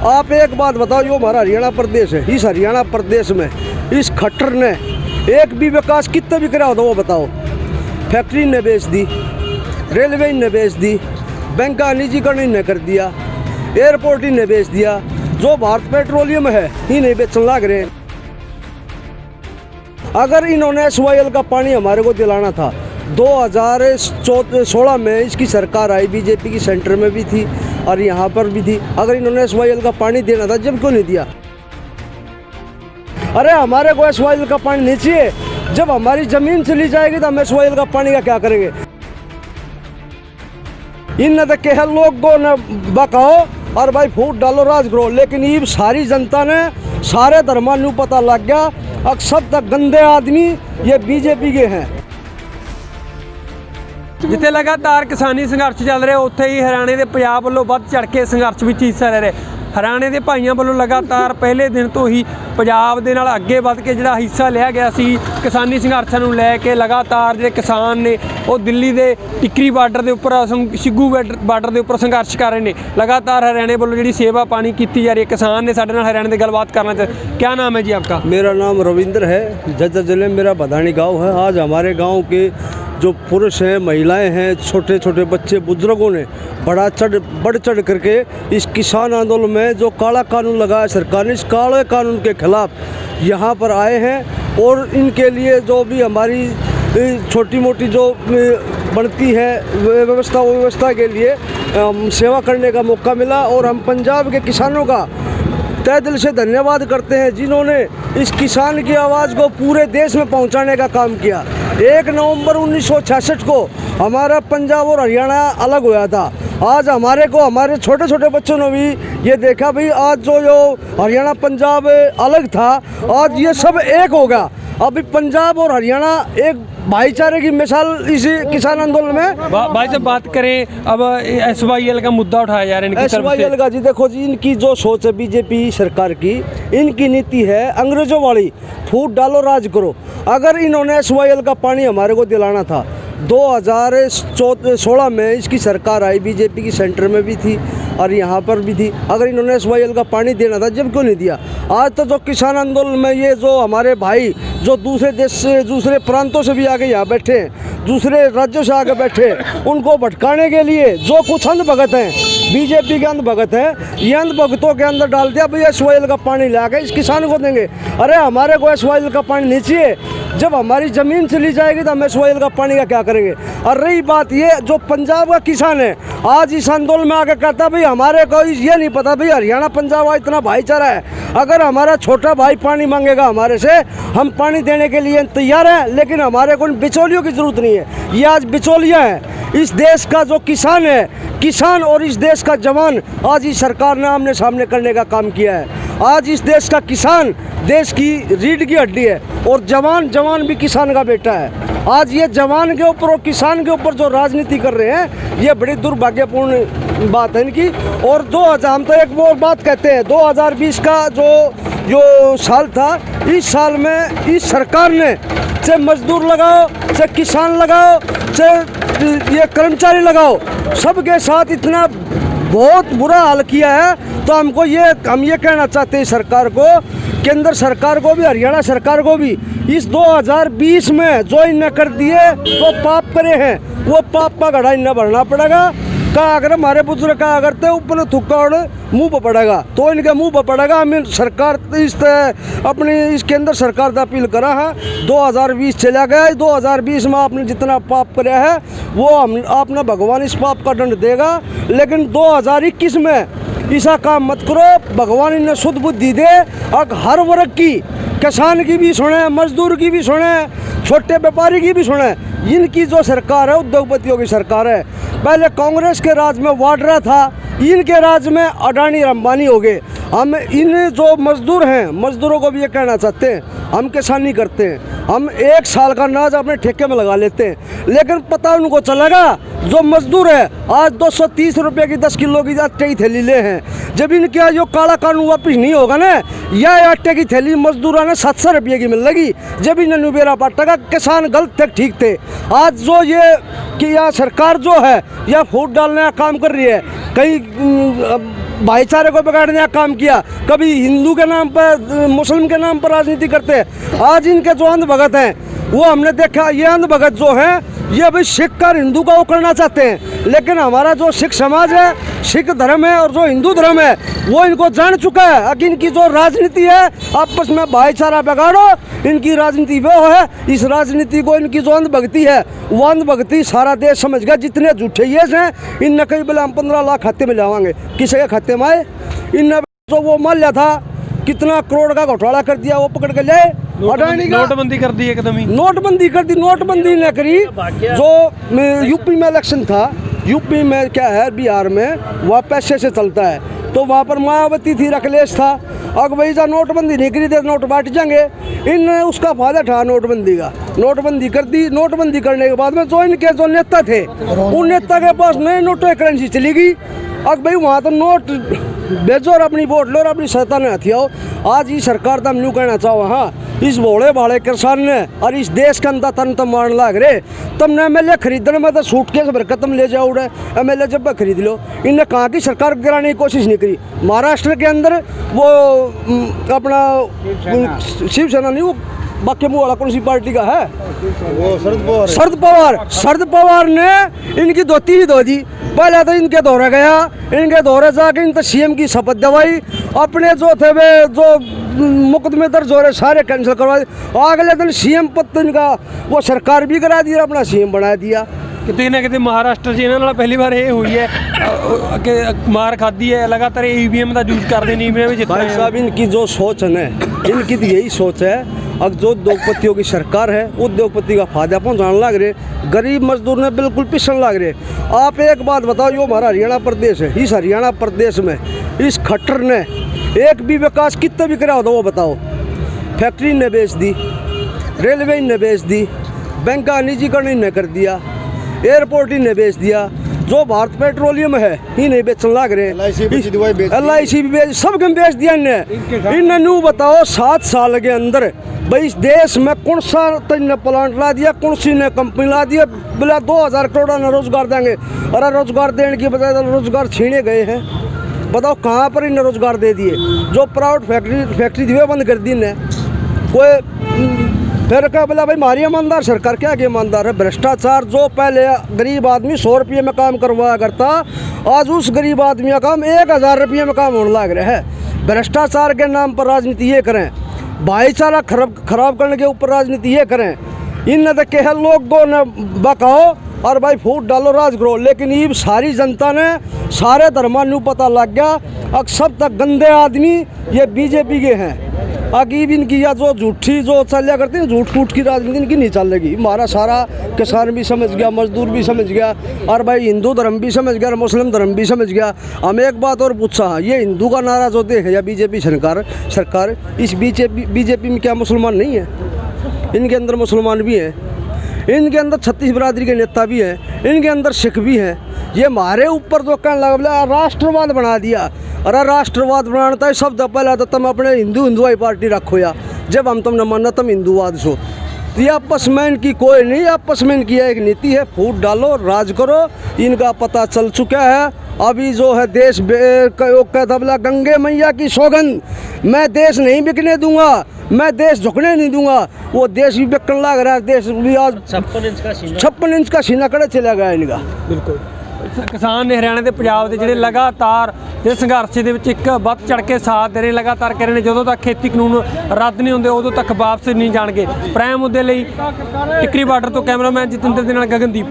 आप एक बात बताओ, जो हमारा हरियाणा प्रदेश है, इस हरियाणा प्रदेश में इस खट्टर ने एक भी विकास कितना भी करा होता वो बताओ। फैक्ट्री ने बेच दी, रेलवे ने बेच दी, बैंक का निजीकरण इन्हें कर दिया, एयरपोर्ट इन्हें बेच दिया, जो भारत पेट्रोलियम है इन्हें बेचने लग रहे हैं। अगर इन्होंने SYL का पानी हमारे को दिलाना था, 2016 में इसकी सरकार आई, बीजेपी की सेंटर में भी थी और यहाँ पर भी थी। अगर इन्होंने SYL का पानी देना था, जब क्यों नहीं दिया? अरे हमारे को SYL का पानी नहीं चाहिए। जब हमारी ज़मीन चली जाएगी तो हम SYL का पानी का क्या करेंगे? इन तो कह लोग को न बकाओ और भाई फूट डालो, राज करो, लेकिन ये सारी जनता ने, सारे धर्मा नू पता लग गया, अब सब तक गंदे आदमी ये बीजेपी के हैं। जिथे लगातार किसानी संघर्ष चल रहे, उत्थे ही हरियाणे के पंजाब वालों वध चढ़ के संघर्ष में हिस्सा ले रहे। हरियाणे के भाइयों वालों लगातार पहले दिन तो ही पंजाब दे नाल अगे वध के जिहड़ा हिस्सा लिया गया सी किसानी संघर्षां नूं लैके, लगातार जिहड़े किसान ने वो दिल्ली के टिकरी बार्डर के उपर, शिग्गू बार्डर के उपर संघर्ष कर रहे हैं। लगातार हरियाणे वालों जिहड़ी सेवा पानी की जा रही है। किसान ने साडे नाल हरियाणे की गलबात करना चाहिए। क्या नाम है जी आपका? मेरा नाम रविंद्र है, जज्जर जिले मेरा बधानी गाँव है। आज हमारे गाँव के जो पुरुष हैं, महिलाएं हैं, छोटे छोटे बच्चे, बुजुर्गों ने बढ़ चढ़ करके इस किसान आंदोलन में जो काला कानून लगाया सरकार ने, इस काले कानून के खिलाफ यहाँ पर आए हैं। और इनके लिए जो भी हमारी छोटी मोटी जो बनती है व्यवस्था के लिए सेवा करने का मौका मिला। और हम पंजाब के किसानों का तहे दिल से धन्यवाद करते हैं, जिन्होंने इस किसान की आवाज़ को पूरे देश में पहुंचाने का काम किया। 1 नवंबर 1966 को हमारा पंजाब और हरियाणा अलग हुआ था। आज हमारे छोटे छोटे बच्चों ने भी ये देखा भाई, आज जो हरियाणा पंजाब अलग था, आज ये सब एक होगा। अभी पंजाब और हरियाणा एक भाईचारे की मिसाल इस किसान आंदोलन में। भाई से बात करें, अब SYL का मुद्दा उठाया जा रहा है। SYL का जी देखो जी, इनकी जो सोच है बीजेपी सरकार की, इनकी नीति है अंग्रेजों वाली, फूट डालो, राज करो। अगर इन्होंने SYL का पानी हमारे को दिलाना था, 2016 में इसकी सरकार आई, बीजेपी की सेंटर में भी थी और यहाँ पर भी थी। अगर इन्होंने SYL का पानी देना था, जब क्यों नहीं दिया? आज तो जो किसान आंदोलन में ये जो हमारे भाई जो दूसरे देश से, दूसरे प्रांतों से भी आके यहाँ बैठे हैं, दूसरे राज्यों से आके बैठे, उनको भटकाने के लिए जो कुछ अंध भगत हैं, बीजेपी के अंध भगत हैं, ये अंध भगतों के अंदर डाल दिया भाई SYL का पानी ला के इस किसान को देंगे। अरे हमारे को SYL का पानी नहीं चाहिए। जब हमारी ज़मीन चली जाएगी तो हम SYL का पानी का क्या करेंगे? और रही बात ये, जो पंजाब का किसान है आज इस आंदोलन में आके कहता भाई हमारे को ये नहीं पता भाई हरियाणा पंजाब का इतना भाईचारा है। अगर हमारा छोटा भाई पानी मांगेगा हमारे से, हम पानी देने के लिए तैयार हैं, लेकिन हमारे को बिचौलियों की ज़रूरत नहीं है। ये आज बिचौलियाँ हैं। इस देश का जो किसान है, किसान और इस देश का जवान आज इस सरकार ने आमने सामने करने का काम किया है। आज इस देश का किसान देश की रीढ़ की हड्डी है और जवान भी किसान का बेटा है। आज ये जवान के ऊपर और किसान के ऊपर जो राजनीति कर रहे हैं, ये बड़ी दुर्भाग्यपूर्ण बात है इनकी। और हम तो एक वो बात कहते हैं, 2020 का जो साल था, इस साल में इस सरकार ने चाहे मजदूर लगाओ, चाहे किसान लगाओ, चाहे ये कर्मचारी लगाओ, सबके साथ इतना बहुत बुरा हाल किया है। तो हम ये कहना चाहते हैं सरकार को, केंद्र सरकार को भी, हरियाणा सरकार को भी, इस 2020 में जो इन्हें कर दिए तो पाप करे हैं, वो पाप का घड़ा इन्हें भरना पड़ेगा। अगर हमारे बुजुर्ग का अगर तो ऊपर थुक्का और मुँह पर पड़ेगा तो इनके मुँह पर पड़ेगा। हमें सरकार इस केंद्र सरकार का अपील करा है। 2020 चला गया, 2020 में आपने जितना पाप कराया है वो आपने भगवान इस पाप का दंड देगा। लेकिन 2021 में ऐसा काम मत करो। भगवान इन्हें शुद्ध बुद्धि दे और हर वर्ग की, किसान की भी सुने, मजदूर की भी सुने, छोटे व्यापारी की भी सुने। इनकी जो सरकार है उद्योगपतियों की सरकार है। पहले कांग्रेस के राज में वाड्रा था, इनके राज में अडानी अंबानी हो गए। हम इन जो मजदूर हैं, मजदूरों को भी ये कहना चाहते हैं, हम किसानी करते हैं, हम 1 साल का अनाज अपने ठेके में लगा लेते हैं, लेकिन पता उनको चलेगा जो मजदूर है आज 230 रुपये की 10 किलो की आटे की थैली ले हैं। जब इनके जो काला कानून वापिस नहीं होगा ना, यह आटे की थैली मजदूरों ने 700 रुपये की मिल लगी। जब इन्हें नुबेरा पाटेगा, किसान गलत थे ठीक थे। आज जो ये कि यह सरकार जो है यह फूट डालने का काम कर रही है, कहीं भाईचारे को बिगाड़ने का काम किया, कभी हिंदू के नाम पर मुस्लिम के नाम पर राजनीति करते हैं। आज इनके जो अंधभगत हैं वो हमने देखा, ये अंधभगत जो हैं ये भी सिख और हिंदू का वो करना चाहते हैं, लेकिन हमारा जो सिख समाज है, सिख धर्म है और जो हिंदू धर्म है वो इनको जान चुका है कि इनकी जो राजनीति है आपस में भाईचारा बिगाड़ो, इनकी राजनीति वो है। इस राजनीति को इनकी जो अंधभक्ति है वो अंधभक्ति सारा देश समझ गया। जितने झूठे ये हैं इनने कई बोले हम 15 लाख खाते में लावांगे, किसी के खाते में आए, इनने जो वो मान लिया था कितना करोड़ का घोटाला कर दिया, वो पकड़ के ले नोटबंदी कर दी एकदम ही, नोटबंदी कर दी। नोटबंदी ने करी जो यूपी में इलेक्शन था, यूपी में क्या है, बिहार में वह पैसे से चलता है, तो वहाँ पर मायावती थी, अखिलेश था। अब भाई जा नोटबंदी नहीं करी थे नोट बांट जाएंगे, इनने उसका फायदा उठाया नोटबंदी का, नोटबंदी कर दी। नोटबंदी करने के बाद में जो इनके जो नेता थे उन नेता के पास नए नोटों की करेंसी चली गई। अब भाई वहाँ तो नोट बेचो और अपनी वोट लो और अपनी सत्ता ने हथियाओ। आज ये सरकार तो हम यूँ कहना चाहो, हाँ इस भोले भाले किसान ने और इस देश के अंदर तन तम मारने लग रहे, तुमने एमएलए खरीदने में तो सूटकेस भर के तुम ले जाओ उड़े, एमएलए जब खरीद लो। इनने कहा कि सरकार गिराने की कोशिश नहीं करी। महाराष्ट्र के अंदर वो अपना शिवसेना नहीं, वो बाकी मुँह वाला कौन सी पार्टी का है, वो शरद पवार ने इनकी धोती ही धो दी। पहले तो इनके दौरे गया, इनके दौरे जाके इन सीएम की शपथ दिलवाई, अपने जो थे वे जो मुकदमे दर्ज हो रहे सारे कैंसिल करवा दिए। अगले दिन सीएम पद इनका वो सरकार भी करा दी और अपना सीएम बना दिया। कितने ना कितने महाराष्ट्र च इन्होंने पहली बार ये हुई है कि मार खादी है, लगातार ईवीएम का यूज कर देनी भी भाई साहब इनकी जो सोच है ना, इनकी तो यही सोच है। अब जो उद्योगपतियों की सरकार है उद्योगपति का फायदा पहुँचाने लग रहे, गरीब मजदूर ने बिल्कुल पिछड़ लग रहे। आप एक बात बताओ, जो हमारा हरियाणा प्रदेश है, इस हरियाणा प्रदेश में इस खट्टर ने एक भी विकास कितना भी करा होता वो बताओ। फैक्ट्री ने बेच दी, रेलवे ने बेच दी, बैंक का निजीकरण ने कर दिया, एयरपोर्ट ही ने बेच दिया, जो भारत पेट्रोलियम है ही नहीं बेचने लग रहे, LIC भी बेच, सब कम बेच दिया इन्हें न्यू बताओ 7 साल के अंदर भाई इस देश में कौन सा ने प्लांट ला दिया, कौन सी ने कंपनी ला दिया, बोला 2000 करोड़ ने रोजगार देंगे। अरे रोजगार देने की बजाय रोजगार छीने गए हैं। बताओ कहाँ पर इन्हें रोजगार दे दिए, जो प्राइवेट फैक्ट्री थी वे बंद कर दी ने। कोई फिर क्या बोला भाई हमारी ईमानदार सरकार, क्या ईमानदार है, भ्रष्टाचार। जो पहले गरीब आदमी 100 रुपये में काम करवाया करता, आज उस गरीब आदमी का काम 1000 रुपये में काम होने लग रहा है। भ्रष्टाचार के नाम पर राजनीति ये करें, भाईचारा खराब करने के ऊपर राजनीति ये करें। इन न कह लोगों ने बकाओ और भाई फूट डालो राज करो, लेकिन ये सारी जनता ने सारे धर्मान्यू पता लग गया। अब सब तक गंदे आदमी ये बीजेपी के हैं। अगीब इनकी या जो झूठी जो चलिया करती है, झूठ फूट की राजनीति इनकी नहीं चल रही। हमारा सारा किसान भी समझ गया, मजदूर भी समझ गया, और भाई हिंदू धर्म भी समझ गया और मुस्लिम धर्म भी समझ गया। हम एक बात और पूछा, ये हिंदू का नारा जो देखे या बीजेपी सरकार, इस बीजेपी में क्या मुसलमान नहीं है? इनके अंदर मुसलमान भी हैं, इनके अंदर 36 बिरादरी के नेता भी हैं, इनके अंदर सिख भी हैं। ये हमारे ऊपर जो कहने लगा राष्ट्रवाद बना दिया। अरे राष्ट्रवाद बनाता है सब पहले तो तुम अपने हिंदुआई पार्टी रखो, या जब हम तुमने माना तुम हिंदूवाद सो। ये आपस में इनकी कोई नहीं, आपस में इनकी एक नीति है, फूट डालो राज करो। इनका पता चल चुका है। अभी जो है देश कहता बोला गंगे मैया की सौगंध, मैं देश नहीं बिकने दूंगा, मैं देश झुकने नहीं दूंगा। वो देश भी बिकने लग रहा है, देश भी आज 56 इंच का सीना कड़े चला गया इनका। बिल्कुल किसान ने हरियाणा ਦੇ ਪੰਜਾਬ ਦੇ ਜਿਹੜੇ ਲਗਾਤਾਰ ਜਿਹੜੇ ਸੰਘਰਸ਼ ਦੇ ਵਿੱਚ ਇੱਕ ਵੱਧ ਚੜ ਕੇ ਸਾਥ ਦੇ ਰਹੇ, ਲਗਾਤਾਰ ਕਰ ਰਹੇ ਨੇ। ਜਦੋਂ ਤੱਕ ਖੇਤੀ ਕਾਨੂੰਨ ਰੱਦ ਨਹੀਂ ਹੁੰਦੇ ਉਦੋਂ ਤੱਕ ਵਾਪਸ ਨਹੀਂ ਜਾਣਗੇ। ਪ੍ਰਾਈਮ ਮੁੱਦੇ ਲਈ ਟਿਕਰੀ ਬਾਰਡਰ ਤੋਂ ਕੈਮਰਾਮੈਨ ਜਤਿੰਦਰ ਦੇ ਨਾਲ ਗਗਨਦੀਪ।